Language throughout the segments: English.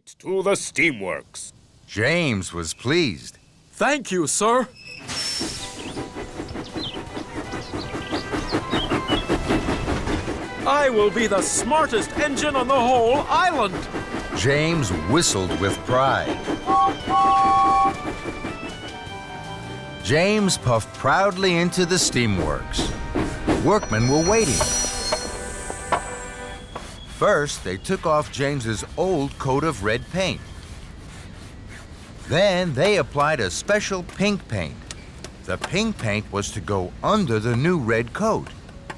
Straight to the steamworks. James was pleased. Thank you, sir. I will be the smartest engine on the whole island. James whistled with pride. James puffed proudly into the steamworks. Workmen were waiting. First, they took off James's old coat of red paint. Then they applied a special pink paint. The pink paint was to go under the new red coat.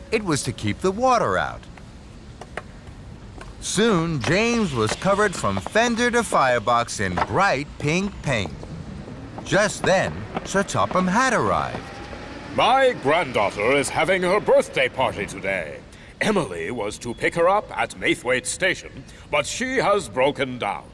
It was to keep the water out. Soon, James was covered from fender to firebox in bright pink paint. Just then, Sir Topham Hatt arrived. My granddaughter is having her birthday party today. Emily was to pick her up at Maithwaite Station, but she has broken down.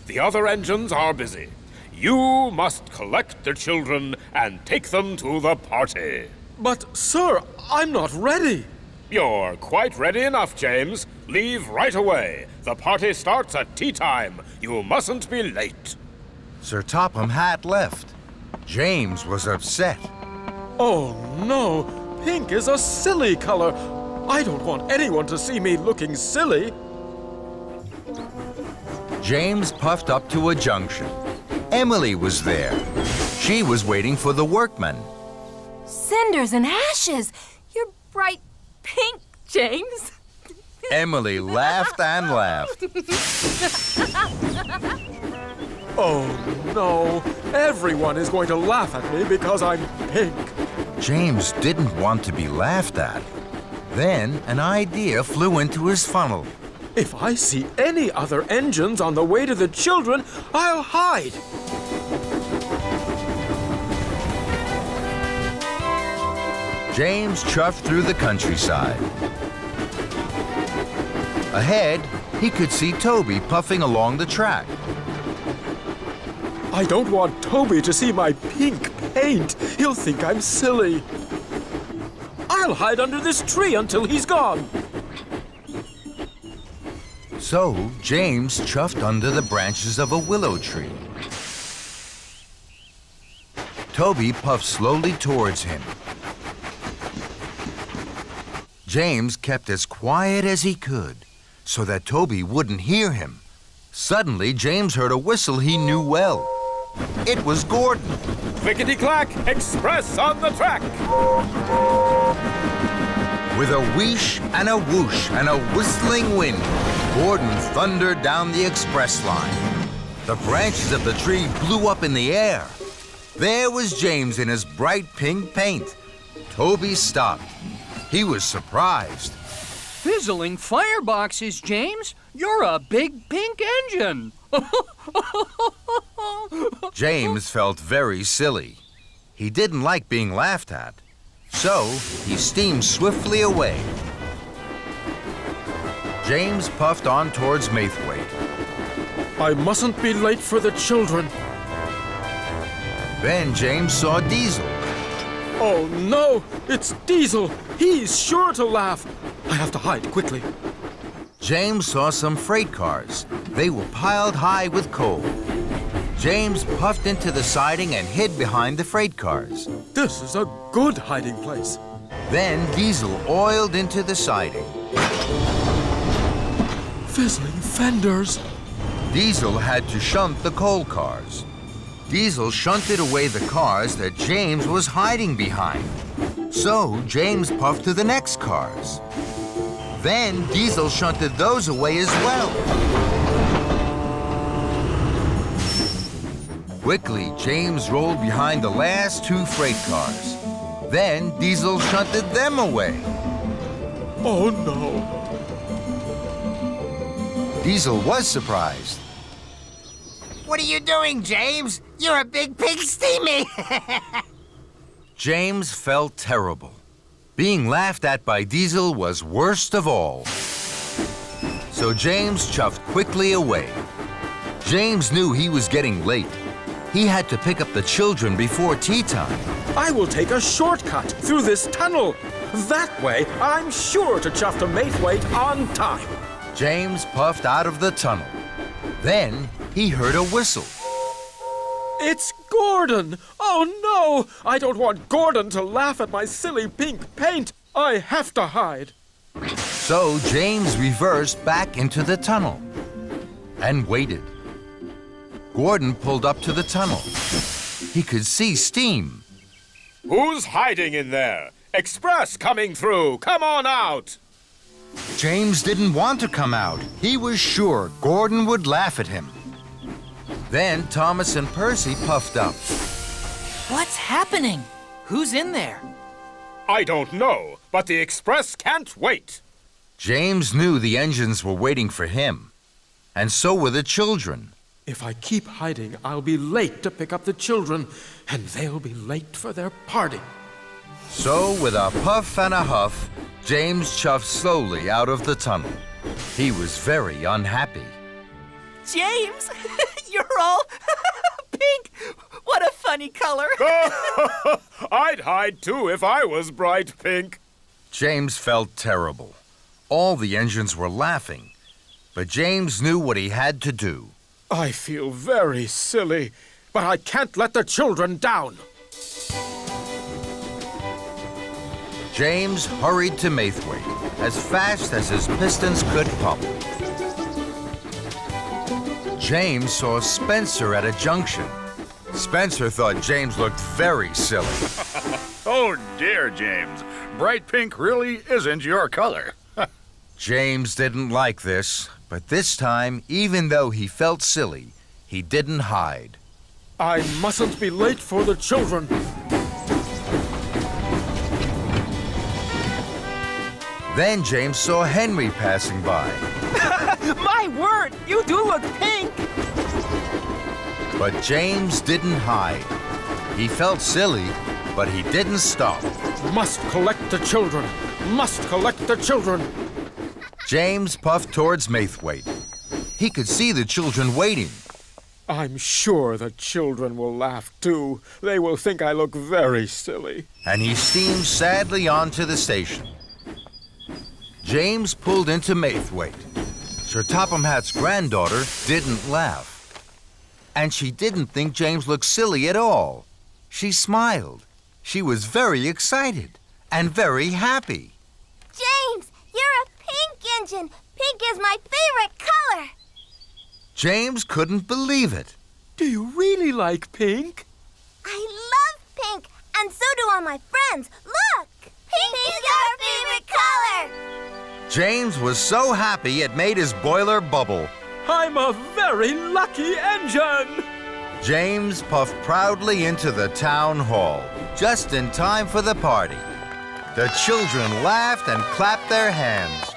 The other engines are busy. You must collect the children and take them to the party. But, sir, I'm not ready. You're quite ready enough, James. Leave right away. The party starts at tea time. You mustn't be late. Sir Topham Hatt left. James was upset. Oh, no. Pink is a silly color. I don't want anyone to see me looking silly. James puffed up to a junction. Emily was there. She was waiting for the workmen. Cinders and ashes! You're bright pink, James. Emily laughed and laughed. Oh, no. Everyone is going to laugh at me because I'm pink. James didn't want to be laughed at. Then an idea flew into his funnel. If I see any other engines on the way to the children, I'll hide. James chuffed through the countryside. Ahead, he could see Toby puffing along the track. I don't want Toby to see my pink paint. He'll think I'm silly. I'll hide under this tree until he's gone. So, James chuffed under the branches of a willow tree. Toby puffed slowly towards him. James kept as quiet as he could, so that Toby wouldn't hear him. Suddenly, James heard a whistle he knew well. It was Gordon. Clickety-clack, express on the track! With a wheesh and a whoosh and a whistling wind, Gordon thundered down the express line. The branches of the tree blew up in the air. There was James in his bright pink paint. Toby stopped. He was surprised. Fizzling fireboxes, James. You're a big pink engine. James felt very silly. He didn't like being laughed at. So, he steamed swiftly away. James puffed on towards Maithwaite. I mustn't be late for the children. Then James saw Diesel. Oh, no! It's Diesel! He's sure to laugh. I have to hide quickly. James saw some freight cars. They were piled high with coal. James puffed into the siding and hid behind the freight cars. This is a good hiding place. Then Diesel oiled into the siding. Fizzling fenders. Diesel had to shunt the coal cars. Diesel shunted away the cars that James was hiding behind. So James puffed to the next cars. Then Diesel shunted those away as well. Quickly, James rolled behind the last two freight cars. Then Diesel shunted them away. Oh, no. Diesel was surprised. What are you doing, James? You're a big pig steamy. James felt terrible. Being laughed at by Diesel was worst of all. So James chuffed quickly away. James knew he was getting late. He had to pick up the children before tea time. I will take a shortcut through this tunnel. That way, I'm sure to chuff to Maithwaite on time. James puffed out of the tunnel. Then he heard a whistle. It's Gordon! Oh no! I don't want Gordon to laugh at my silly pink paint! I have to hide! So James reversed back into the tunnel and waited. Gordon pulled up to the tunnel. He could see steam. Who's hiding in there? Express coming through! Come on out! James didn't want to come out. He was sure Gordon would laugh at him. Then Thomas and Percy puffed up. What's happening? Who's in there? I don't know, but the Express can't wait. James knew the engines were waiting for him, and so were the children. If I keep hiding, I'll be late to pick up the children, and they'll be late for their party. So, with a puff and a huff, James chuffed slowly out of the tunnel. He was very unhappy. James, you're all pink. What a funny color. I'd hide too if I was bright pink. James felt terrible. All the engines were laughing, but James knew what he had to do. I feel very silly, but I can't let the children down. James hurried to Maithwaite as fast as his pistons could pump. James saw Spencer at a junction. Spencer thought James looked very silly. Oh dear, James. Bright pink really isn't your color. James didn't like this, but this time, even though he felt silly, he didn't hide. I mustn't be late for the children. Then James saw Henry passing by. My word, you do look pink. But James didn't hide. He felt silly, but he didn't stop. Must collect the children. Must collect the children. James puffed towards Maithwaite. He could see the children waiting. I'm sure the children will laugh too. They will think I look very silly. And he steamed sadly on to the station. James pulled into Maithwaite. Sir Topham Hatt's granddaughter didn't laugh. And she didn't think James looked silly at all. She smiled. She was very excited and very happy. James, you're a pink engine. Pink is my favorite color. James couldn't believe it. Do you really like pink? I love pink, and so do all my friends. Look! Pink is our favorite color! James was so happy it made his boiler bubble. I'm a very lucky engine! James puffed proudly into the town hall, just in time for the party. The children laughed and clapped their hands.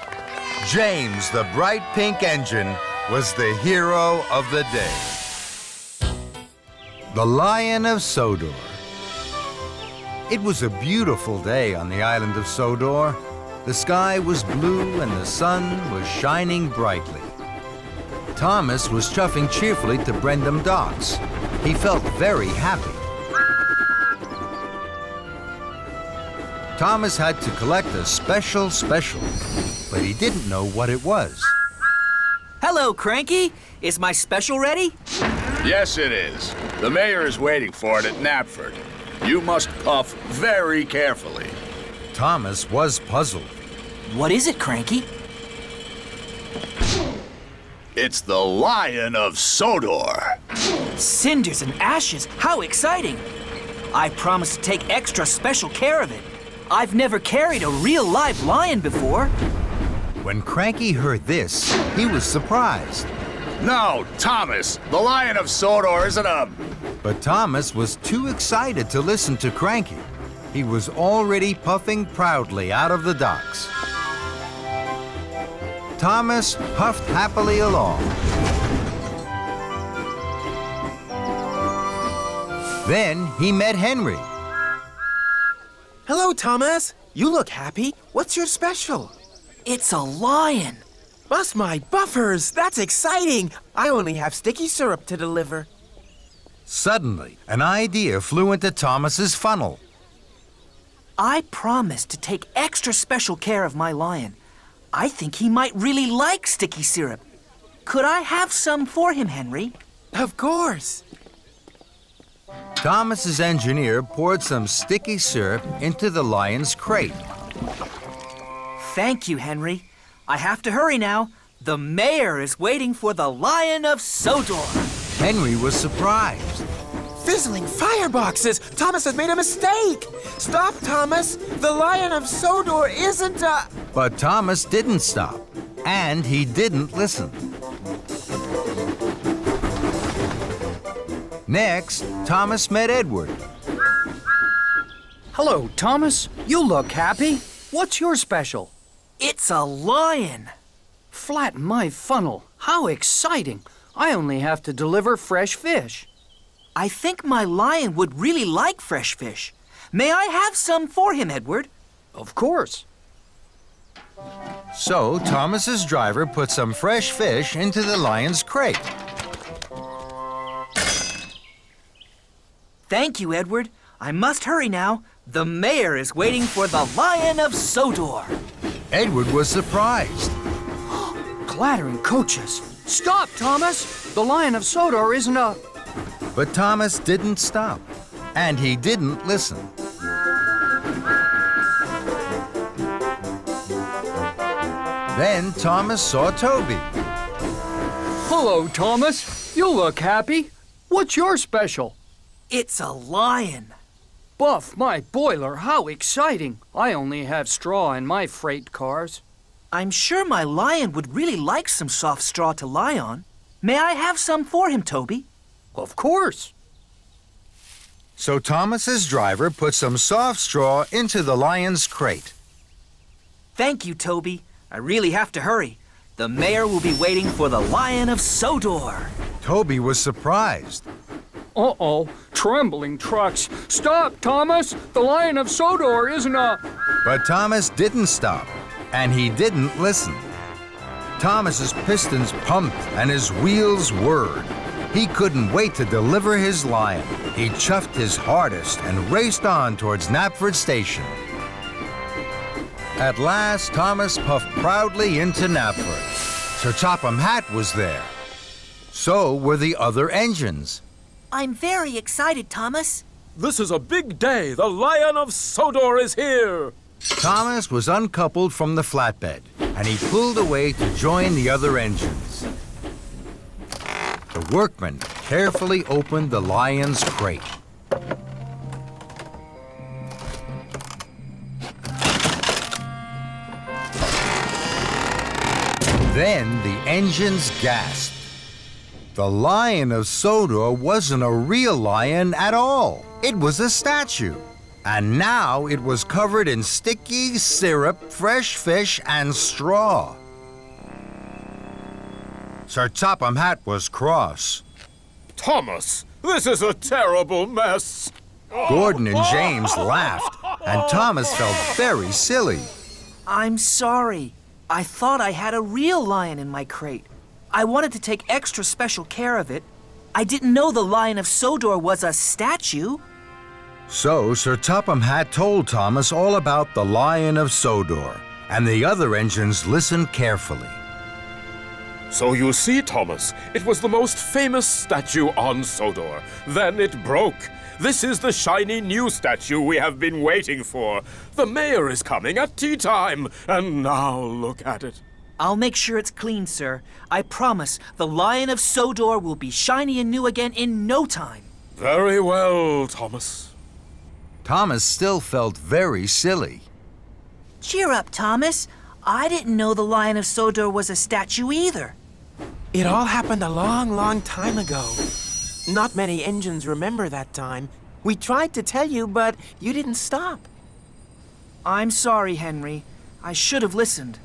James, the bright pink engine, was the hero of the day. The Lion of Sodor. It was a beautiful day on the island of Sodor. The sky was blue and the sun was shining brightly. Thomas was chuffing cheerfully to Brendam Docks. He felt very happy. Thomas had to collect a special, but he didn't know what it was. Hello, Cranky. Is my special ready? Yes, it is. The mayor is waiting for it at Knapford. You must puff very carefully. Thomas was puzzled. What is it, Cranky? It's the Lion of Sodor. Cinders and ashes. How exciting. I promised to take extra special care of it. I've never carried a real live lion before. When Cranky heard this, he was surprised. No, Thomas, the Lion of Sodor isn't a... But Thomas was too excited to listen to Cranky. He was already puffing proudly out of the docks. Thomas puffed happily along. Then he met Henry. Hello, Thomas. You look happy. What's your special? It's a lion. Bust my buffers. That's exciting. I only have sticky syrup to deliver. Suddenly, an idea flew into Thomas's funnel. I promised to take extra special care of my lion. I think he might really like sticky syrup. Could I have some for him, Henry? Of course. Thomas's engineer poured some sticky syrup into the lion's crate. Thank you, Henry. I have to hurry now. The mayor is waiting for the Lion of Sodor. Henry was surprised. Fizzling fireboxes! Thomas has made a mistake! Stop, Thomas! The Lion of Sodor isn't a... But Thomas didn't stop, and he didn't listen. Next, Thomas met Edward. Hello, Thomas. You look happy. What's your special? It's a lion. Flatten my funnel. How exciting. I only have to deliver fresh fish. I think my lion would really like fresh fish. May I have some for him, Edward? Of course. So Thomas's driver put some fresh fish into the lion's crate. Thank you, Edward. I must hurry now. The mayor is waiting for the Lion of Sodor. Edward was surprised. Clattering coaches. Stop, Thomas! The Lion of Sodor isn't a... But Thomas didn't stop, and he didn't listen. Then Thomas saw Toby. Hello, Thomas. You look happy. What's your special? It's a lion. Buff, my boiler, how exciting. I only have straw in my freight cars. I'm sure my lion would really like some soft straw to lie on. May I have some for him, Toby? Of course. So Thomas's driver put some soft straw into the lion's crate. Thank you, Toby. I really have to hurry. The mayor will be waiting for the Lion of Sodor. Toby was surprised. Uh-oh, trembling trucks. Stop, Thomas! The Lion of Sodor isn't a... But Thomas didn't stop, and he didn't listen. Thomas's pistons pumped and his wheels whirred. He couldn't wait to deliver his lion. He chuffed his hardest and raced on towards Knapford Station. At last, Thomas puffed proudly into Knapford. Sir Topham Hatt was there. So were the other engines. I'm very excited, Thomas. This is a big day. The Lion of Sodor is here. Thomas was uncoupled from the flatbed, and he pulled away to join the other engines. The workman carefully opened the lion's crate. Then the engines gasped. The Lion of Sodor wasn't a real lion at all. It was a statue. And now it was covered in sticky syrup, fresh fish, and straw. Sir Topham Hatt was cross. Thomas, this is a terrible mess. Gordon and James laughed, and Thomas felt very silly. I'm sorry. I thought I had a real lion in my crate. I wanted to take extra special care of it. I didn't know the Lion of Sodor was a statue. So Sir Topham Hatt told Thomas all about the Lion of Sodor, and the other engines listened carefully. So you see, Thomas, it was the most famous statue on Sodor. Then it broke. This is the shiny new statue we have been waiting for. The mayor is coming at tea time, and now look at it. I'll make sure it's clean, sir. I promise the Lion of Sodor will be shiny and new again in no time. Very well, Thomas. Thomas still felt very silly. Cheer up, Thomas. I didn't know the Lion of Sodor was a statue either. It all happened a long, long time ago. Not many engines remember that time. We tried to tell you, but you didn't stop. I'm sorry, Henry. I should have listened.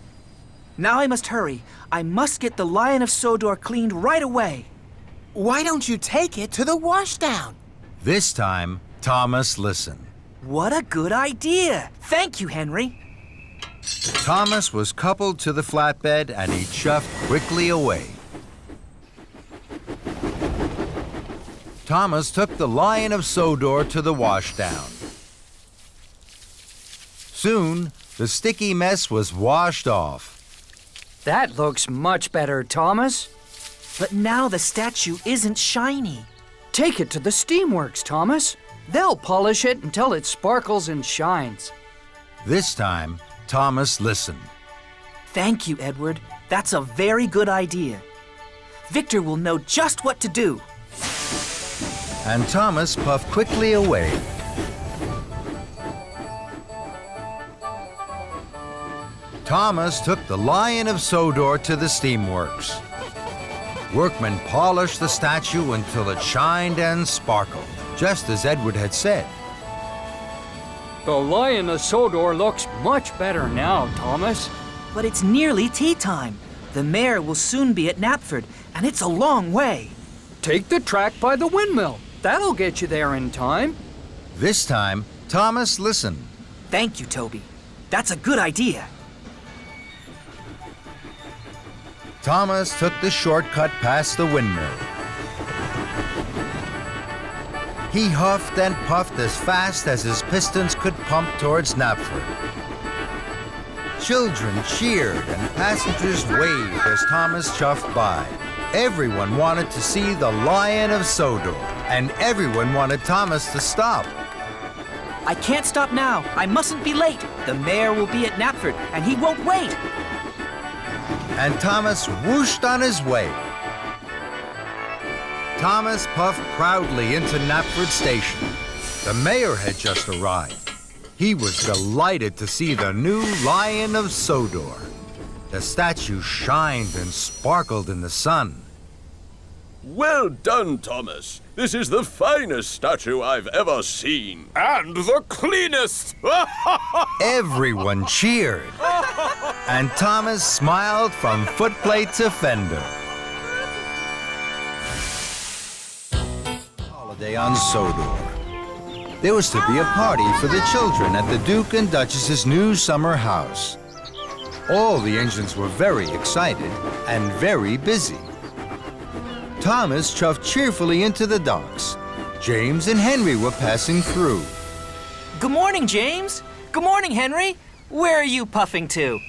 Now I must hurry. I must get the Lion of Sodor cleaned right away. Why don't you take it to the washdown? This time, Thomas listened. What a good idea. Thank you, Henry. Thomas was coupled to the flatbed, and he chuffed quickly away. Thomas took the Lion of Sodor to the washdown. Soon, the sticky mess was washed off. That looks much better, Thomas. But now the statue isn't shiny. Take it to the steamworks, Thomas. They'll polish it until it sparkles and shines. This time, Thomas listened. Thank you, Edward. That's a very good idea. Victor will know just what to do. And Thomas puffed quickly away. Thomas took the Lion of Sodor to the steamworks. Workmen polished the statue until it shined and sparkled, just as Edward had said. The Lion of Sodor looks much better now, Thomas. But it's nearly tea time. The mayor will soon be at Knapford, and it's a long way. Take the track by the windmill. That'll get you there in time. This time, Thomas listened. Thank you, Toby. That's a good idea. Thomas took the shortcut past the windmill. He huffed and puffed as fast as his pistons could pump towards Knapford. Children cheered and passengers waved as Thomas chuffed by. Everyone wanted to see the Lion of Sodor, and everyone wanted Thomas to stop. I can't stop now. I mustn't be late. The mayor will be at Knapford, and he won't wait. And Thomas whooshed on his way. Thomas puffed proudly into Knapford Station. The mayor had just arrived. He was delighted to see the new Lion of Sodor. The statue shined and sparkled in the sun. Well done, Thomas. This is the finest statue I've ever seen. And the cleanest! Everyone cheered. And Thomas smiled from footplate to fender. Holiday on Sodor. There was to be a party for the children at the Duke and Duchess's new summer house. All the engines were very excited and very busy. Thomas chuffed cheerfully into the docks. James and Henry were passing through. Good morning, James. Good morning, Henry. Where are you puffing to?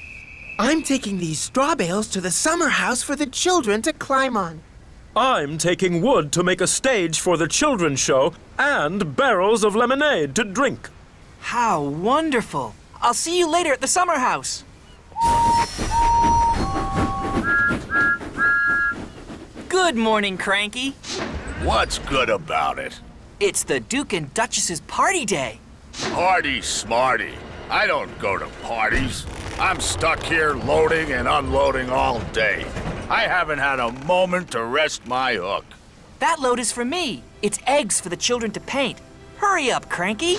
I'm taking these straw bales to the summer house for the children to climb on. I'm taking wood to make a stage for the children's show and barrels of lemonade to drink. How wonderful. I'll see you later at the summer house. Good morning, Cranky. What's good about it? It's the Duke and Duchess's party day. Party smarty. I don't go to parties. I'm stuck here loading and unloading all day. I haven't had a moment to rest my hook. That load is for me. It's eggs for the children to paint. Hurry up, Cranky.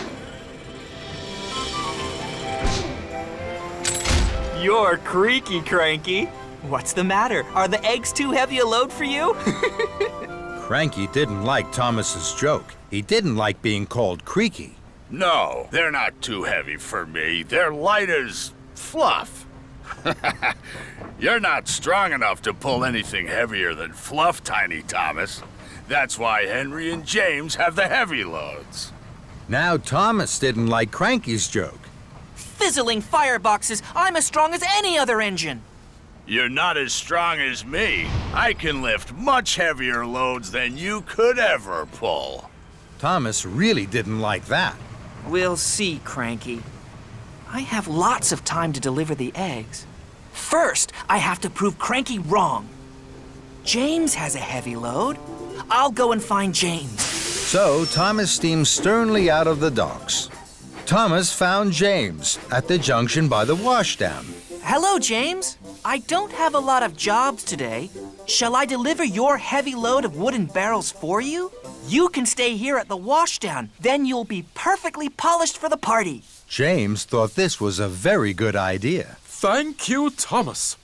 You're creaky, Cranky. What's the matter? Are the eggs too heavy a load for you? Cranky didn't like Thomas's joke. He didn't like being called creaky. No, they're not too heavy for me. They're light as fluff. You're not strong enough to pull anything heavier than fluff, Tiny Thomas. That's why Henry and James have the heavy loads. Now Thomas didn't like Cranky's joke. Fizzling fireboxes, I'm as strong as any other engine. You're not as strong as me. I can lift much heavier loads than you could ever pull. Thomas really didn't like that. We'll see, Cranky. I have lots of time to deliver the eggs. First, I have to prove Cranky wrong. James has a heavy load. I'll go and find James. So Thomas steamed sternly out of the docks. Thomas found James at the junction by the washdown. Hello, James. I don't have a lot of jobs today. Shall I deliver your heavy load of wooden barrels for you? You can stay here at the washdown. Then you'll be perfectly polished for the party. James thought this was a very good idea. Thank you, Thomas.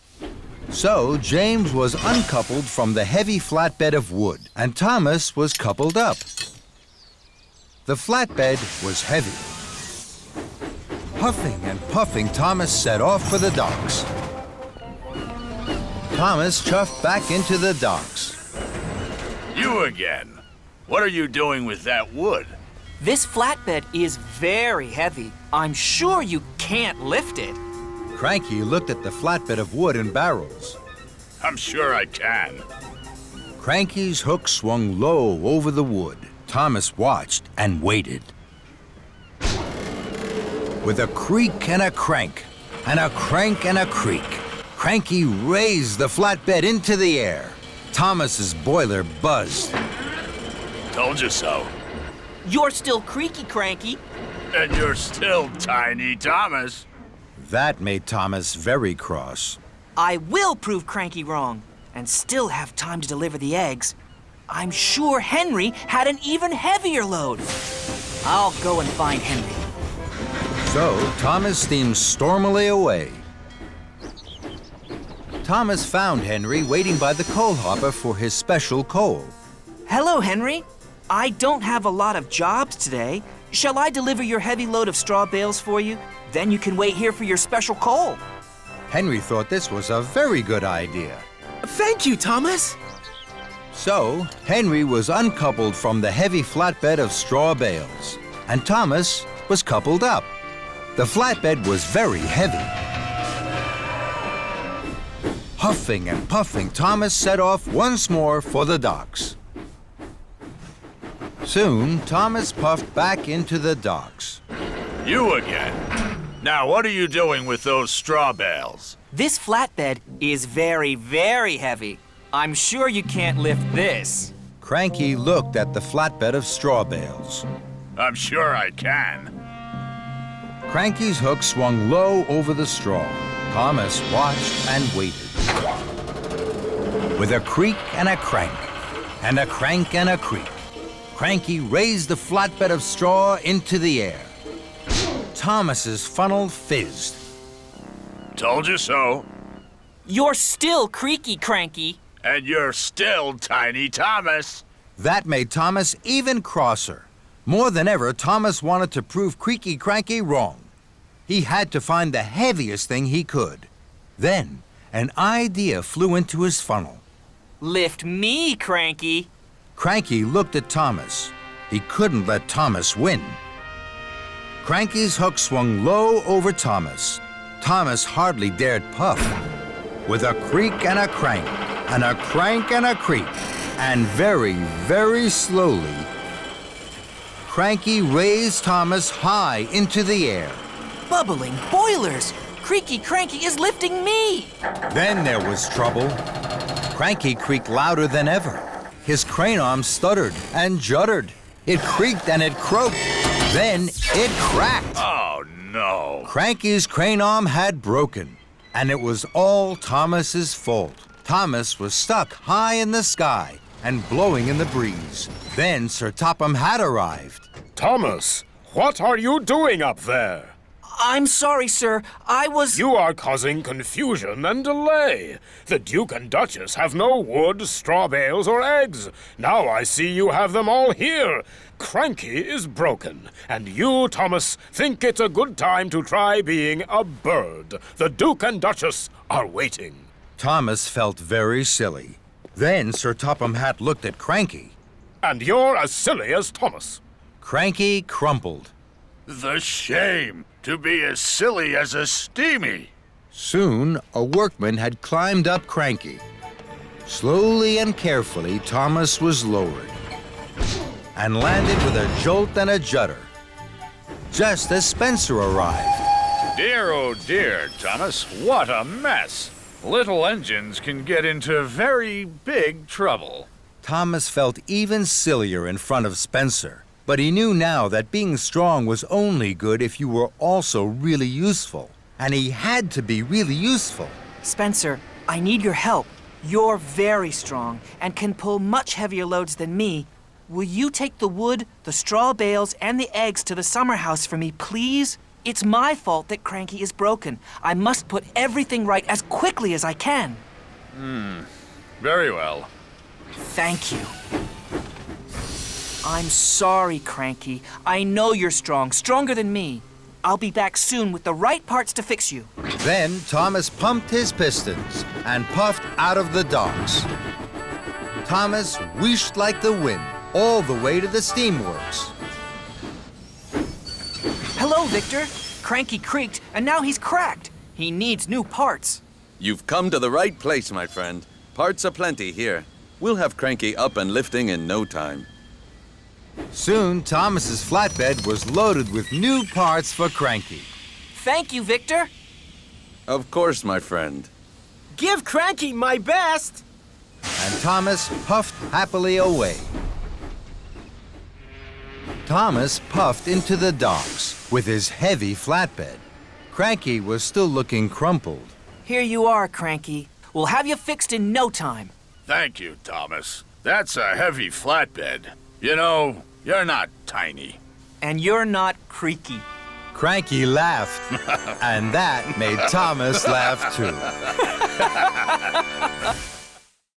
So James was uncoupled from the heavy flatbed of wood, and Thomas was coupled up. The flatbed was heavy. Huffing and puffing, Thomas set off for the docks. Thomas chuffed back into the docks. You again. What are you doing with that wood? This flatbed is very heavy. I'm sure you can't lift it. Cranky looked at the flatbed of wood and barrels. I'm sure I can. Cranky's hook swung low over the wood. Thomas watched and waited. With a creak and a crank, and a crank and a creak, Cranky raised the flatbed into the air. Thomas's boiler buzzed. Told you so. You're still creaky, Cranky. And you're still tiny, Thomas. That made Thomas very cross. I will prove Cranky wrong and still have time to deliver the eggs. I'm sure Henry had an even heavier load. I'll go and find Henry. So Thomas steamed stormily away. Thomas found Henry waiting by the coal hopper for his special coal. Hello, Henry. I don't have a lot of jobs today. Shall I deliver your heavy load of straw bales for you? Then you can wait here for your special coal. Henry thought this was a very good idea. Thank you, Thomas. So Henry was uncoupled from the heavy flatbed of straw bales, and Thomas was coupled up. The flatbed was very heavy. Huffing and puffing, Thomas set off once more for the docks. Soon, Thomas puffed back into the docks. You again. Now, what are you doing with those straw bales? This flatbed is very, very heavy. I'm sure you can't lift this. Cranky looked at the flatbed of straw bales. I'm sure I can. Cranky's hook swung low over the straw. Thomas watched and waited. With a creak and a crank, and a crank and a creak, Cranky raised the flatbed of straw into the air. Thomas's funnel fizzed. Told you so. You're still creaky, Cranky. And you're still tiny, Thomas. That made Thomas even crosser. More than ever, Thomas wanted to prove Creaky Cranky wrong. He had to find the heaviest thing he could. Then, an idea flew into his funnel. Lift me, Cranky. Cranky looked at Thomas. He couldn't let Thomas win. Cranky's hook swung low over Thomas. Thomas hardly dared puff. With a creak and a crank, and a crank and a creak, and very, very slowly, Cranky raised Thomas high into the air. Bubbling boilers! Creaky Cranky is lifting me! Then there was trouble. Cranky creaked louder than ever. His crane arm stuttered and juddered. It creaked and it croaked. Then it cracked. Oh, no. Cranky's crane arm had broken, and it was all Thomas's fault. Thomas was stuck high in the sky and blowing in the breeze. Then Sir Topham had arrived. Thomas, what are you doing up there? I'm sorry, sir. I was... You are causing confusion and delay. The Duke and Duchess have no wood, straw bales, or eggs. Now I see you have them all here. Cranky is broken, and you, Thomas, think it's a good time to try being a bird. The Duke and Duchess are waiting. Thomas felt very silly. Then Sir Topham Hatt looked at Cranky. And you're as silly as Thomas. Cranky crumpled. The shame to be as silly as a steamy. Soon, a workman had climbed up Cranky. Slowly and carefully, Thomas was lowered and landed with a jolt and a judder, just as Spencer arrived. Dear, oh dear, Thomas, what a mess. Little engines can get into very big trouble. Thomas felt even sillier in front of Spencer, but he knew now that being strong was only good if you were also really useful. And he had to be really useful. Spencer, I need your help. You're very strong and can pull much heavier loads than me. Will you take the wood, the straw bales, and the eggs to the summer house for me, please? It's my fault that Cranky is broken. I must put everything right as quickly as I can. Very well. Thank you. I'm sorry, Cranky. I know you're strong, stronger than me. I'll be back soon with the right parts to fix you. Then Thomas pumped his pistons and puffed out of the docks. Thomas wheeshed like the wind all the way to the steamworks. Hello, Victor. Cranky creaked, and now he's cracked. He needs new parts. You've come to the right place, my friend. Parts aplenty here. We'll have Cranky up and lifting in no time. Soon, Thomas's flatbed was loaded with new parts for Cranky. Thank you, Victor. Of course, my friend. Give Cranky my best! And Thomas puffed happily away. Thomas puffed into the docks with his heavy flatbed. Cranky was still looking crumpled. Here you are, Cranky. We'll have you fixed in no time. Thank you, Thomas. That's a heavy flatbed. You know, you're not tiny. And you're not creaky. Cranky laughed, and that made Thomas laugh too.